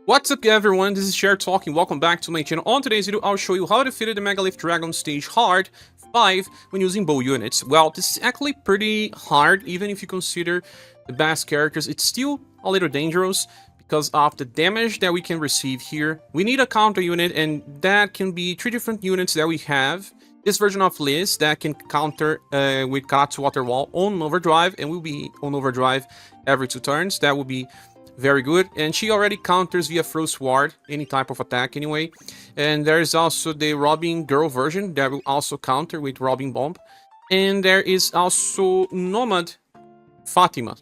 What's up everyone, this is Shirei talking, welcome back to my channel. On today's video, I'll show you how to defeat the Megalith Dragon Stage Hard 5 when using bow units. Well, this is actually pretty hard, even if you consider the best characters. It's still a little dangerous because of the damage that we can receive here. We need a counter unit, and that can be 3 different units that we have. This version of Liz that can counter with Karatsu Water Wall on overdrive, and will be on overdrive every 2 turns. That will be very good, and she already counters via s.sword any type of attack anyway. And there's also the Robingirl version that will also counter with Robin Bomb. And there is also Nomad Fatima.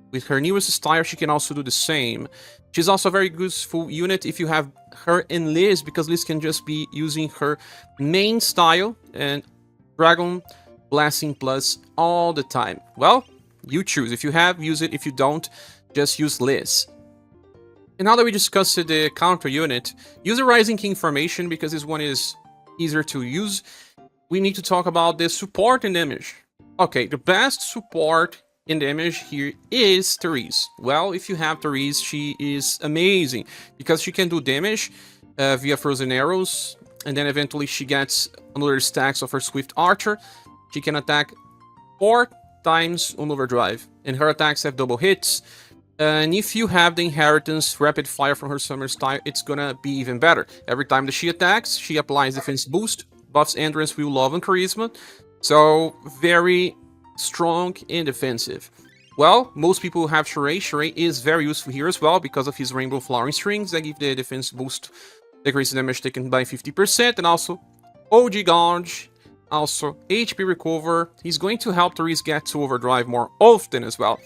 With her newest style, she can also do the same. She's also a very useful unit if you have her and Liz, because Liz can just be using her main style and Dragon Blessing Plus all the time. Well, you choose. If you have, use it. If you don't, just use Liz. And now that we discussed the counter unit, use a Rising King formation because this one is easier to use. We need to talk about the support and damage. Okay, the best support in damage here is Therese. Well, if you have Therese, she is amazing because she can do damage via frozen arrows, and then eventually she gets another stacks of her Swift Archer. She can attack 4 times on overdrive, and her attacks have double hits. And if you have the inheritance rapid fire from her summer style, it's gonna be even better. Every time that she attacks, she applies defense boost, buffs endurance, will, love, and charisma. So very strong and defensive. Well, most people have Shirei. Shirei is very useful here as well because of his rainbow flowering strings that give the defense boost, decrease damage taken by 50%, and also OG Gouge, also HP recover. He's going to help Therese get to overdrive more often as well.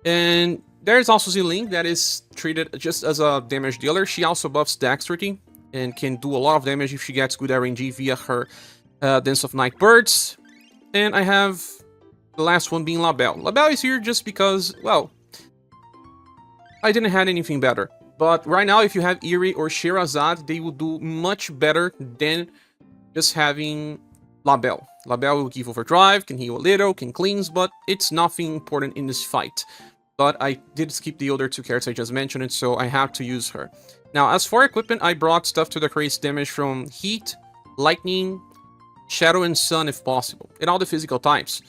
And there's also Ziling that is treated just as a damage dealer. She also buffs dexterity and can do a lot of damage if she gets good RNG via her Dance of Night Birds. And I have the last one being Labelle. Labelle is here just because, well, I didn't have anything better. But right now, if you have Eerie or Sherazade, they will do much better than just having Labelle. Labelle will give overdrive, can heal a little, can cleanse, but it's nothing important in this fight. But I did skip the other 2 characters I just mentioned, and so I have to use her. Now, as for equipment, I brought stuff to decrease damage from Heat, Lightning, Shadow, and Sun if possible, and all the physical types.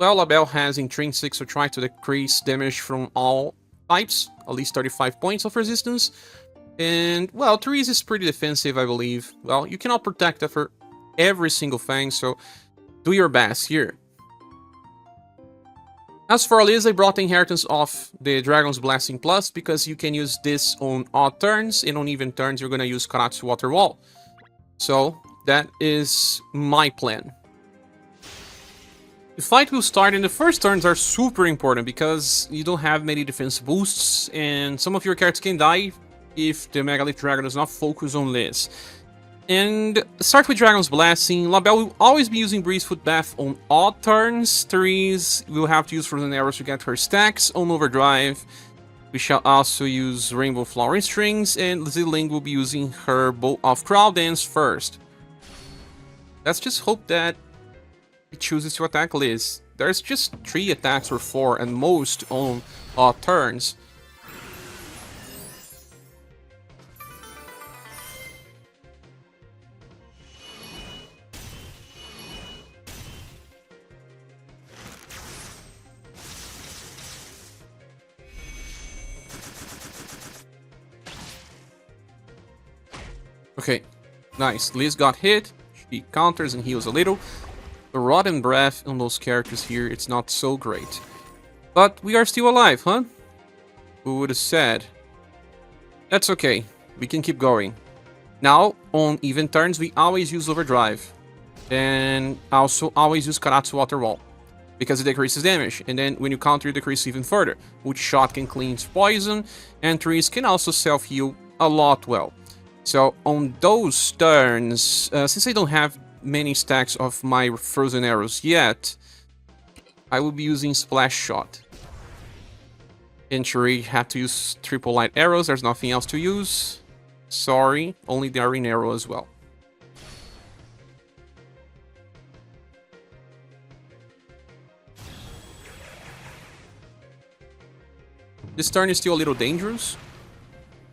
Well, Labelle has Intrinsic, so try to decrease damage from all types, at least 35 points of resistance. And, well, Therese is pretty defensive, I believe. Well, you cannot protect her for every single thing, so do your best here. As for Liz, I brought the inheritance of the Dragon's Blessing Plus because you can use this on odd turns, and on even turns you're gonna use Karatsu Water Wall. So that is my plan. The fight will start, and the first turns are super important because you don't have many defense boosts, and some of your characters can die if the Megalith Dragon does not focus on Liz. And start with Dragon's Blessing. Labelle will always be using Breeze Foot Bath on odd turns. Therese will have to use Frozen Arrows to get her stacks on overdrive. We shall also use Rainbow Flowering Strings, and Ziling will be using her Bow of Crowd Dance first. Let's just hope that he chooses to attack Liz. There's just 3 attacks or 4 at most on odd turns. Okay, nice. Liz got hit, she counters and heals a little. The Rotten Breath on those characters here, it's not so great. But we are still alive, huh? Who would have said? That's okay, we can keep going. Now, on even turns, we always use Overdrive. And also always use Karatsu Water Wall, because it decreases damage, and then when you counter, you decrease even further. Which shot can cleanse poison, and Therese can also self-heal a lot well. So on those turns, since I don't have many stacks of my frozen arrows yet, I will be using Splash Shot. And Shirei had to use triple light arrows, there's nothing else to use. Sorry, only the Arena Arrow as well. This turn is still a little dangerous,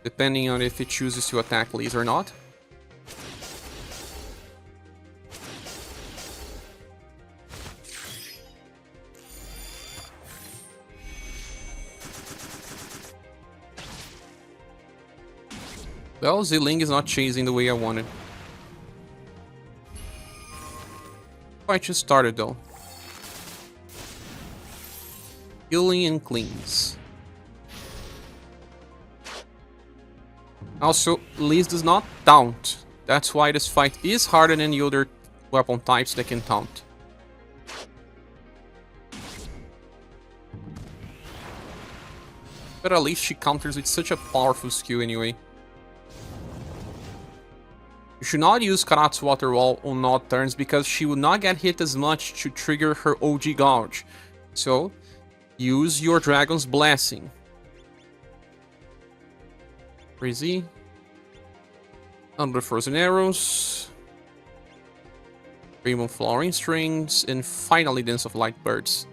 depending on if it chooses to attack Liz or not. Well, Ziling is not chasing the way I wanted. Fight just started though. Healing and cleans. Also, Liz does not taunt. That's why this fight is harder than the other weapon types that can taunt. But at least she counters with such a powerful skill anyway. You should not use Karatsu Water Wall on odd turns because she will not get hit as much to trigger her OG Gouge. So, use your Dragon's Blessing. Crazy. Under Frozen Arrows. Rainbow Flowering Strings. And finally Dance of Light Birds.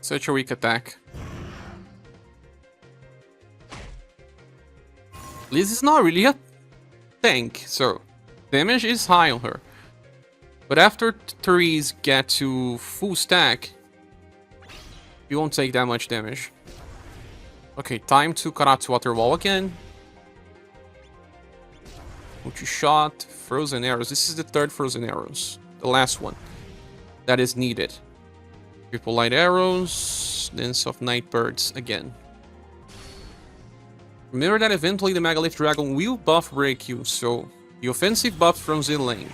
Such a weak attack. Liz is not really a tank, so damage is high on her. But after Therese get to full stack, you won't take that much damage. Okay, time to Karatsu Water Wall again. Multi-shot, Frozen Arrows. This is the third Frozen Arrows. The last one that is needed. Triple Light Arrows, Dance of Night Birds again. Remember that eventually the Megalith Dragon will buff break you, so the offensive buffs from Ziling,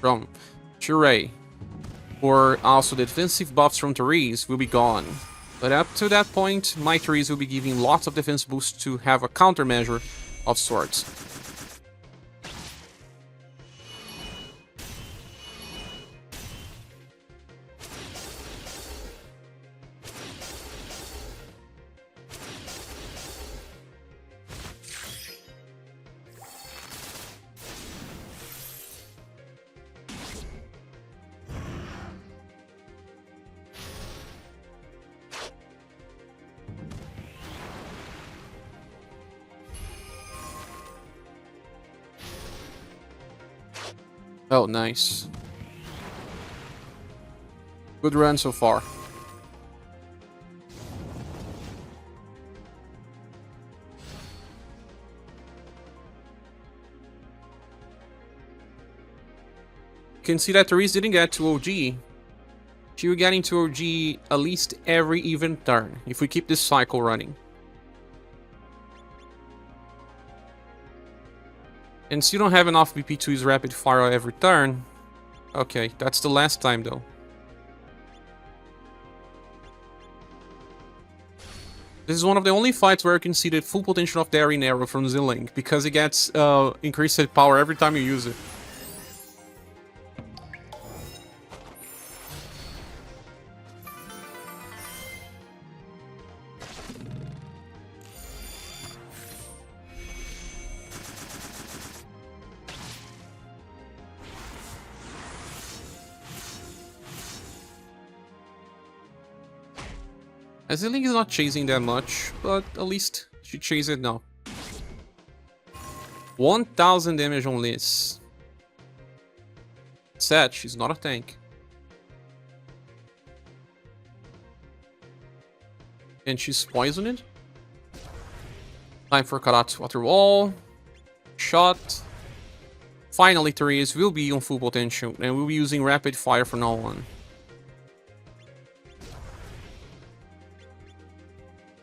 from Shirei, or also the defensive buffs from Therese will be gone. But up to that point, my Therese will be giving lots of defense boosts to have a countermeasure of sorts. Oh, nice. Good run so far. You can see that Therese didn't get to OG. She will get into OG at least every even turn, if we keep this cycle running. And still don't have enough BP to use rapid fire every turn. Okay, that's the last time though. This is one of the only fights where you can see the full potential of the Daring Arrow from Ziling, because it gets increased power every time you use it. Ziling is not chasing that much, but at least she chases it now. 1000 damage on Liz. Sad, she's not a tank. And she's poisoned. Time for Karatsu Water Wall. Shot. Finally, Therese will be on full potential, and we'll be using rapid fire from now on.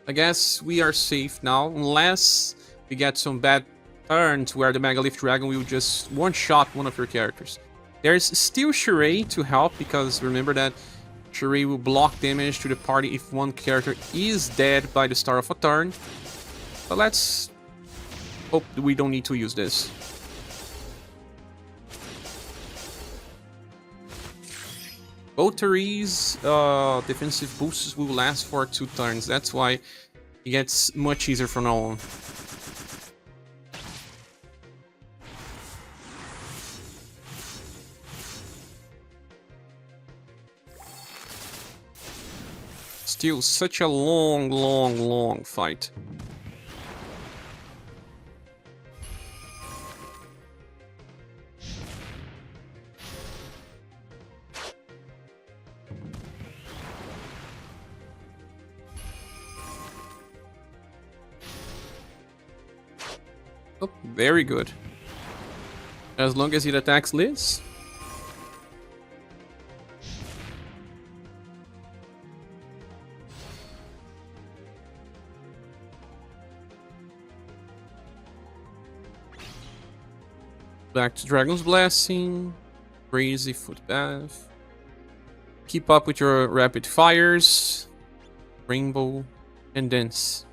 I guess we are safe now, unless we get some bad turns where the Megalith Dragon will just one-shot one of your characters. There's still Shirei to help, because remember that Shirei will block damage to the party if one character is dead by the start of a turn. But let's hope that we don't need to use this. Both Therese defensive boosts will last for 2 turns. That's why it gets much easier from now on. Still such a long fight. Oh, very good. As long as it attacks Liz. Back to Dragon's Blessing. Crazy Footbath. Keep up with your rapid fires. Rainbow. And Dance.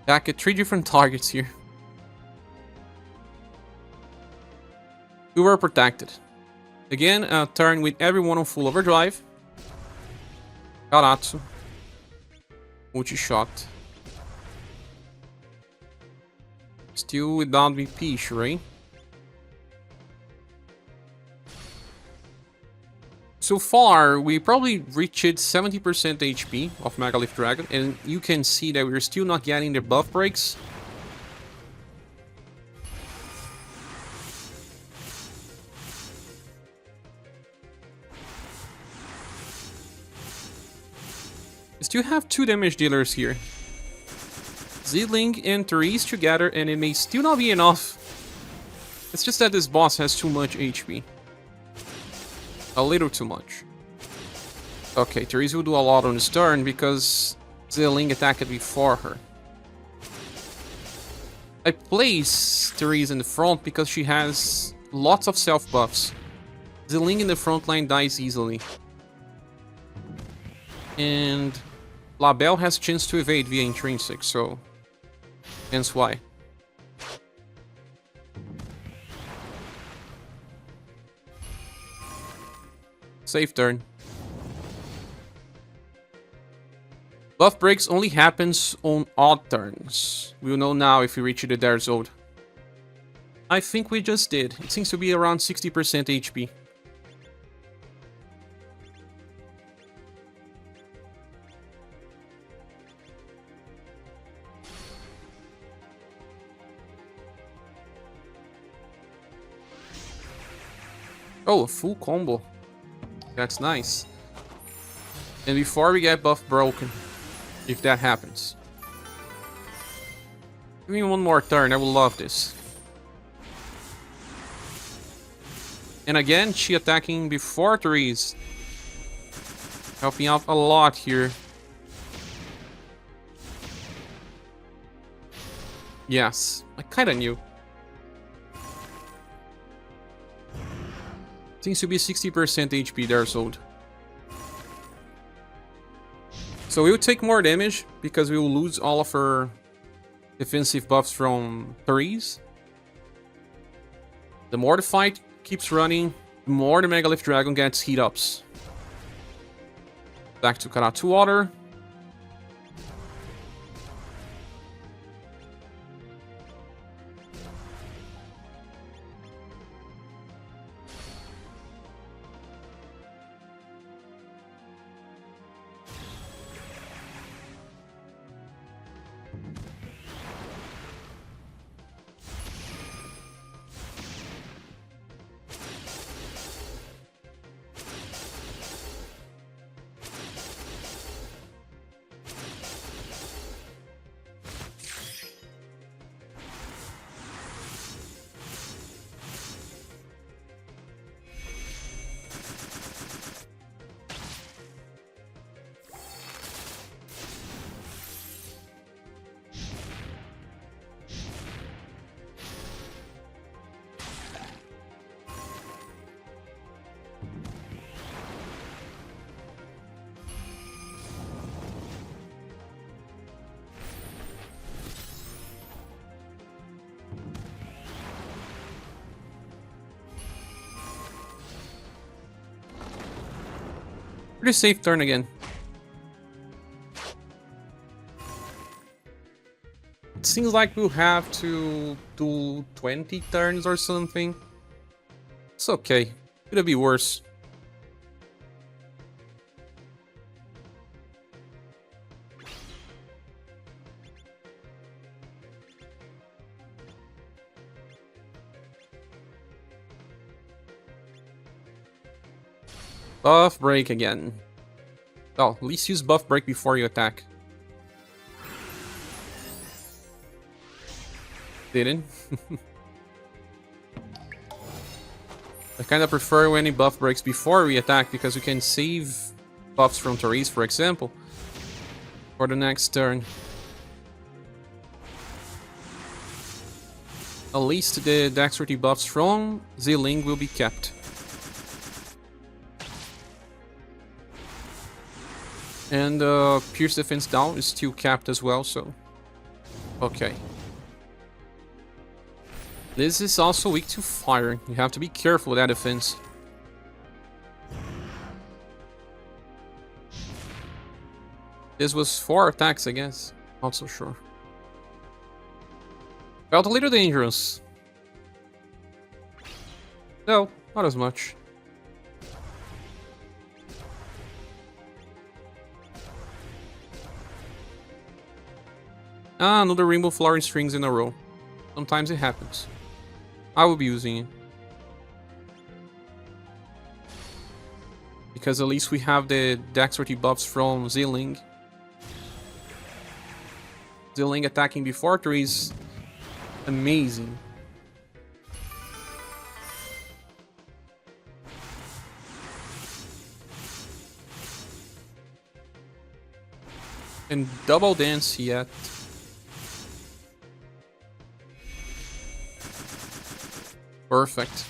Back at 3 different targets here. We were protected. Again, a turn with everyone on full overdrive. Karatsu. Multi-shot. Still without VP, Shirei. So far, we probably reached 70% HP of Megalith Dragon, and you can see that we're still not getting the buff breaks. We still have 2 damage dealers here. Zilling and Therese together, and it may still not be enough. It's just that this boss has too much HP. A little too much. Okay, Therese will do a lot on this turn because Zilling attacked before her. I place Therese in the front because she has lots of self buffs. Zilling in the front line dies easily. And Labelle has a chance to evade via intrinsic, so hence why. Safe turn. Buff breaks only happens on odd turns. We'll know now if we reach the Dare Zone. I think we just did. It seems to be around 60% HP. Oh, a full combo. That's nice. And before we get buff broken, if that happens. Give me one more turn, I will love this. And again, she attacking before Therese. Helping out a lot here. Yes, I kinda knew. Seems to be 60% HP there, sold. So we'll take more damage because we will lose all of her defensive buffs from Therese. The more the fight keeps running, the more the Megalith Dragon gets heat ups. Back to Karatsu Water. Pretty safe turn again. It seems like we'll have to do 20 turns or something. It's okay. It'll be worse. Buff break again. Oh, at least use buff break before you attack. Didn't. I kinda prefer when he buff breaks before we attack because we can save buffs from Therese, for example, for the next turn. At least the dexterity buffs from Ziling will be kept. And Pierce defense down is still capped as well, so... Okay. This is also weak to fire. You have to be careful with that defense. This was 4 attacks, I guess. Not so sure. Felt a little dangerous. No, not as much. Ah, another rainbow flowering strings in a row. Sometimes it happens. I will be using it. Because at least we have the dexterity buffs from Ziling. Ziling attacking before 3 is amazing. And double dance yet. Perfect.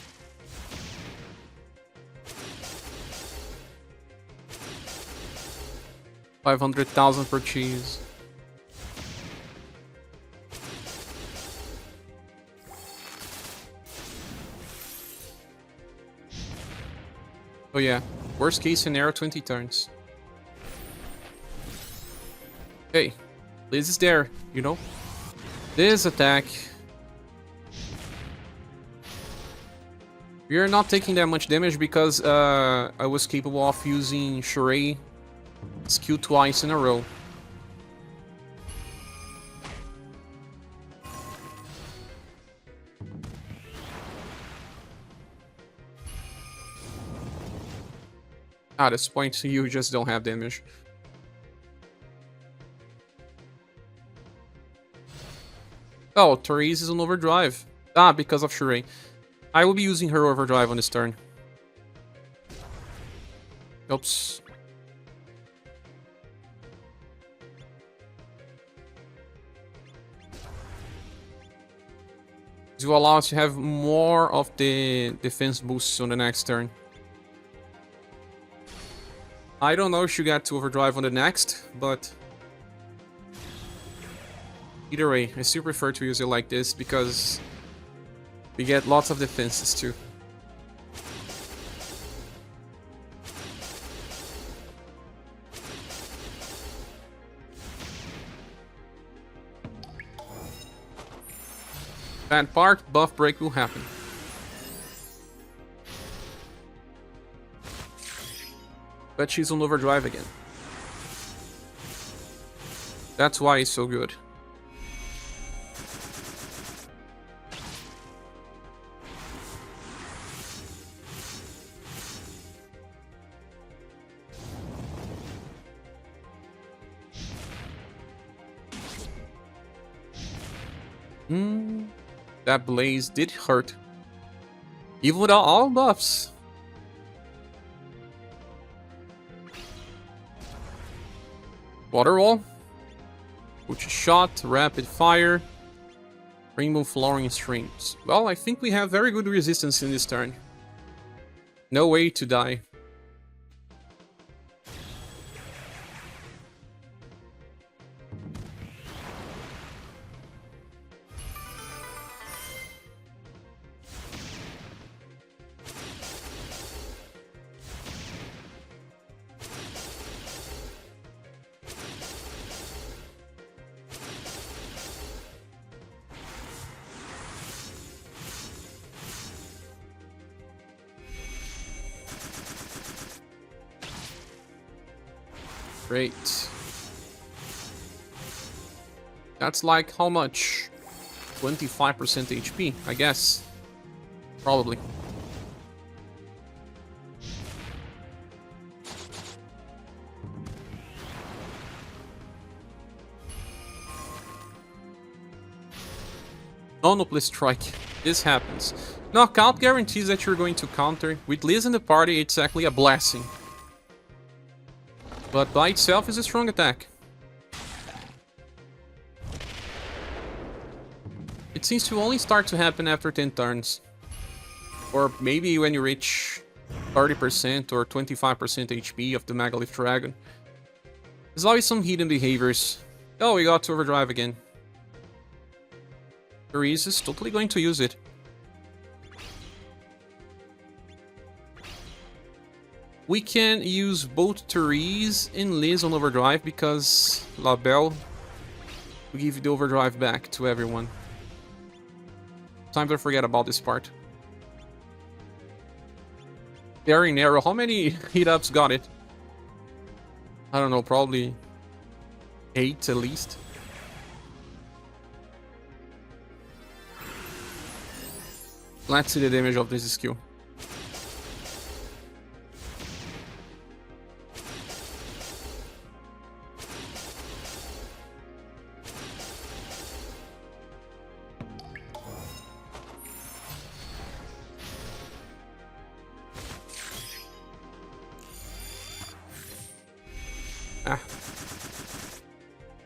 $500,000 per cheese. Oh yeah, worst case scenario, 20 turns. Hey, Liz is there, you know? This attack. We are not taking that much damage because I was capable of using Shirei skill twice in a row. At this point, you just don't have damage. Oh, Therese is on overdrive. Ah, because of Shirei. I will be using her overdrive on this turn. Oops. This will allow us to have more of the defense boosts on the next turn. I don't know if she got to overdrive on the next, but... Either way, I still prefer to use it like this because... we get lots of defenses too. That part, buff break will happen. But she's on overdrive again. That's why it's so good. That blaze did hurt. Even without all buffs. Water wall. Which shot, rapid fire. Rainbow flowering streams. Well, I think we have very good resistance in this turn. No way to die. Great. That's like how much? 25% HP, I guess. Probably. Oh no, please strike. This happens. Knockout guarantees that you're going to counter. With Liz in the party, it's actually a blessing. But by itself is a strong attack. It seems to only start to happen after 10 turns. Or maybe when you reach 30% or 25% HP of the Megalith Dragon. There's always some hidden behaviors. Oh, we got to overdrive again. Therese is totally going to use it. We can use both Therese and Liz on overdrive because Labelle will give the overdrive back to everyone. Time to forget about this part. Very narrow. How many hit-ups got it? I don't know, probably 8 at least. Let's see the damage of this skill.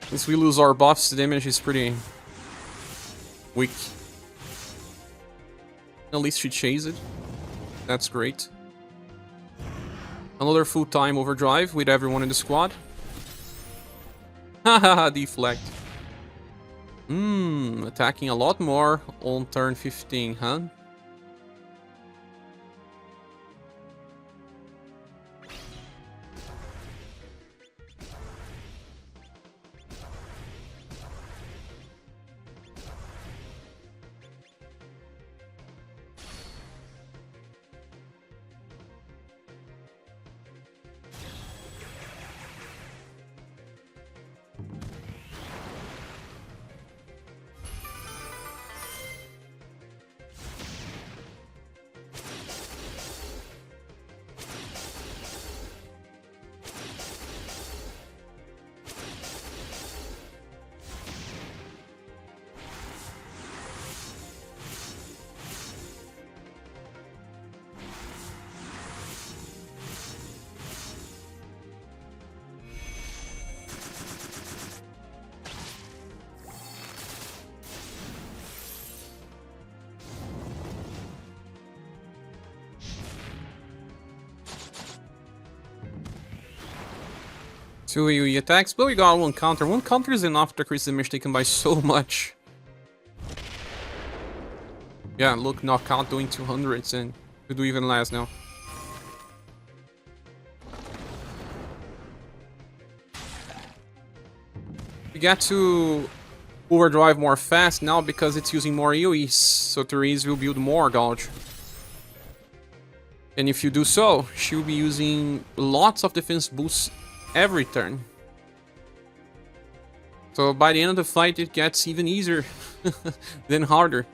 Since we lose our buffs, the damage is pretty weak. At least she chased it. That's great. Another full-time overdrive with everyone in the squad. Hahaha, deflect. Attacking a lot more on turn 15, huh? Two AoE attacks, but we got one counter. One counter is enough to decrease the damage taken by so much. Yeah, look, knockout doing 200s and we do even less now. We get to overdrive more fast now because it's using more AoEs, so Therese will build more gouge. And if you do so, she'll be using lots of defense boosts every turn. So by the end of the fight, it gets even easier than harder.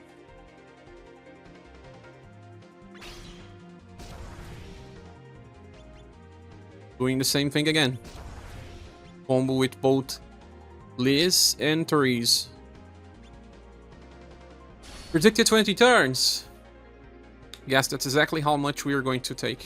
Doing the same thing again. Combo with both Liz and Therese. Predicted 20 turns. Yes, that's exactly how much we are going to take.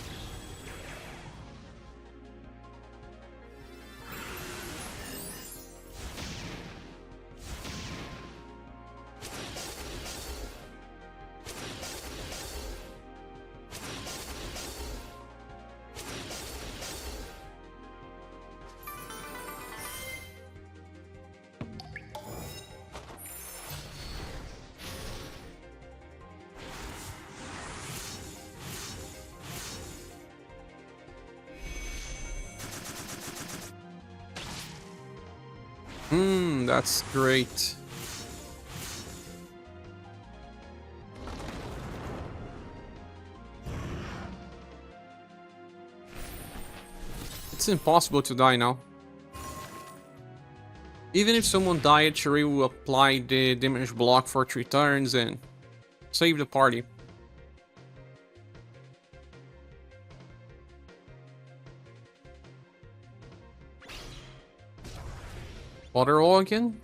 That's great. It's impossible to die now. Even if someone died, Shirei will apply the damage block for 3 turns and save the party. Water wall again?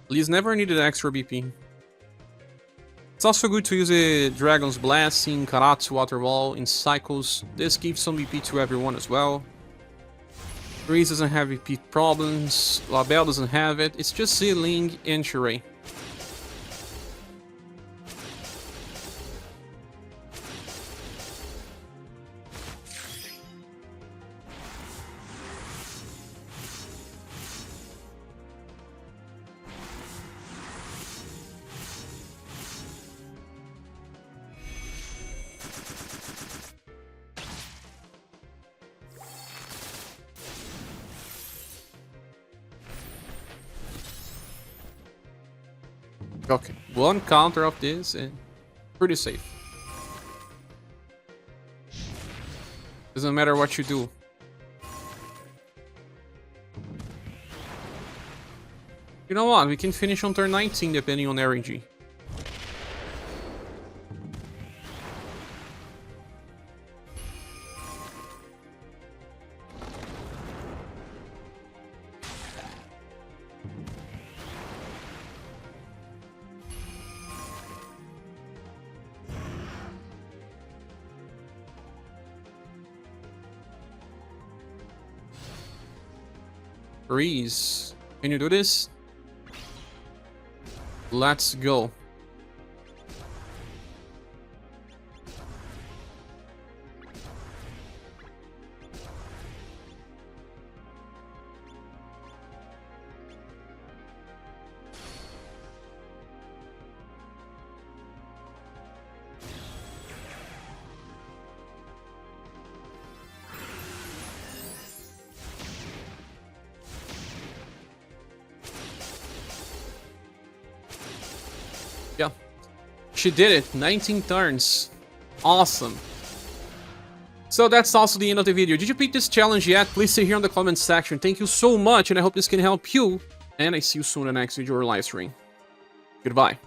Lee's never needed extra BP. It's also good to use a Dragon's Blast in Karatsu Water Wall in cycles. This gives some BP to everyone as well. Breeze doesn't have BP problems. Labelle doesn't have it. It's just Ling and Shirei. Okay, one counter of this and pretty safe. Doesn't matter what you do. You know what? We can finish on turn 19 depending on RNG. Breeze, can you do this? Let's go. Yeah, she did it. 19 turns. Awesome. So that's also the end of the video. Did you beat this challenge yet? Please say here in the comments section. Thank you so much, and I hope this can help you. And I see you soon in the next video or live stream. Goodbye.